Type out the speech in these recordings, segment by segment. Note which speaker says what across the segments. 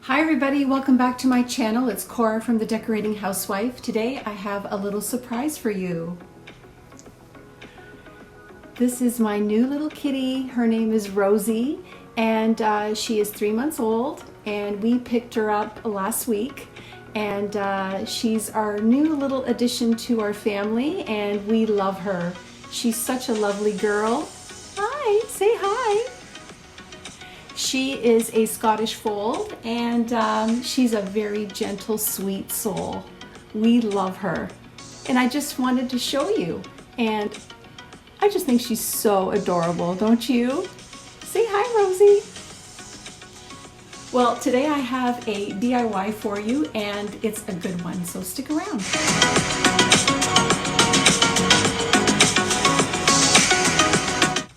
Speaker 1: Hi everybody, welcome back to my channel. It's Cora from the Decorating Housewife. Today I have a little surprise for you. This is my new little kitty. Her name is Rosie and she is 3 months old, and we picked her up last week, and she's our new little addition to our family and we love her. She's such a lovely girl. Hi, say hi. She is a Scottish fold, and she's a very gentle, sweet soul. We love her. And I just wanted to show you. And I just think she's so adorable, don't you? Say hi, Rosie. Well, today I have a DIY for you, and it's a good one, so stick around.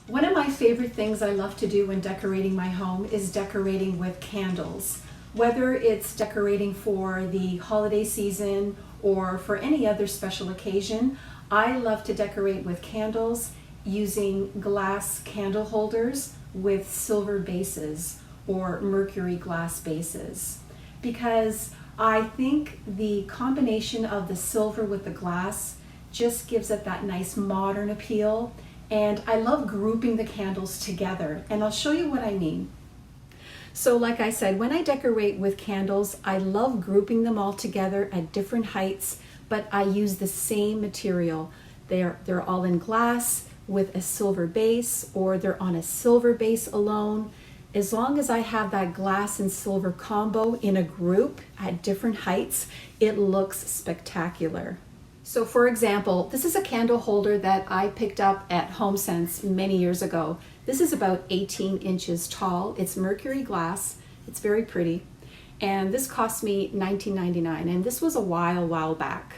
Speaker 1: One of my favorite things I love to do when decorating my home is decorating with candles. Whether it's decorating for the holiday season or for any other special occasion, I love to decorate with candles using glass candle holders with silver bases or mercury glass bases, because I think the combination of the silver with the glass just gives it that nice modern appeal. And I love grouping the candles together, and I'll show you what I mean. So like I said, when I decorate with candles, I love grouping them all together at different heights, but I use the same material. They're all in glass with a silver base, or they're on a silver base alone. As long as I have that glass and silver combo in a group at different heights, it looks spectacular. So for example, this is a candle holder that I picked up at HomeSense many years ago. This is about 18 inches tall. It's mercury glass. It's very pretty. And this cost me $19.99, and this was a while back.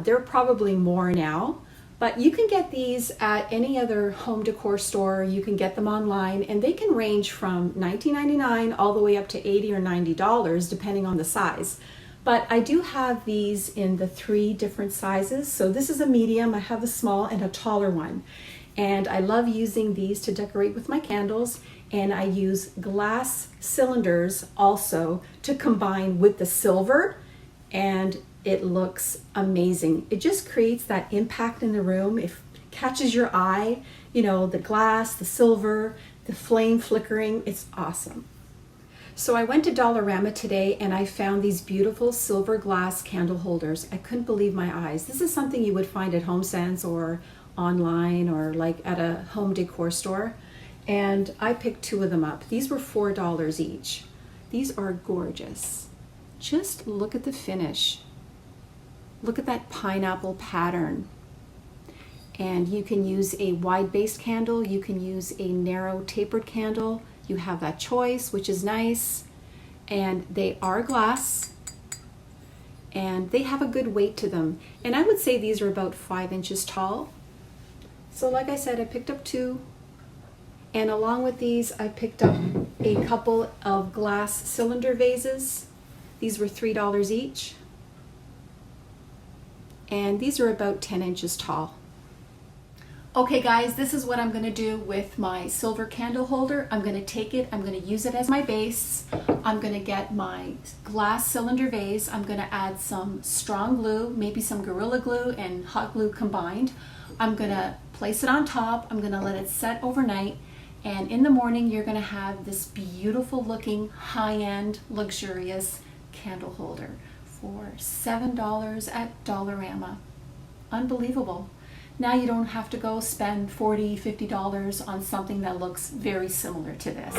Speaker 1: They're probably more now, but you can get these at any other home decor store. You can get them online, and they can range from $19.99 all the way up to $80 or $90 depending on the size. But I do have these in the 3 different sizes. So this is a medium, I have a small and a taller one. And I love using these to decorate with my candles. And I use glass cylinders also to combine with the silver, and it looks amazing. It just creates that impact in the room. It catches your eye, you know, the glass, the silver, the flame flickering, it's awesome. So I went to Dollarama today and I found these beautiful silver glass candle holders. I couldn't believe my eyes. This is something you would find at HomeSense or online or like at a home decor store. And I picked 2 of them up. These were $4 each. These are gorgeous. Just look at the finish. Look at that pineapple pattern. And you can use a wide base candle. You can use a narrow tapered candle. You have that choice, which is nice, and they are glass and they have a good weight to them. And I would say these are about 5 inches tall. So like I said, I picked up 2, and along with these I picked up a couple of glass cylinder vases. These were $3 each, and these are about 10 inches tall. Okay guys, this is what I'm going to do with my silver candle holder. I'm going to take it, I'm going to use it as my base. I'm going to get my glass cylinder vase. I'm going to add some strong glue, maybe some Gorilla Glue and hot glue combined. I'm going to place it on top. I'm going to let it set overnight. And in the morning, you're going to have this beautiful looking, high-end, luxurious candle holder for $7 at Dollarama. Unbelievable. Now you don't have to go spend $40, $50 on something that looks very similar to this.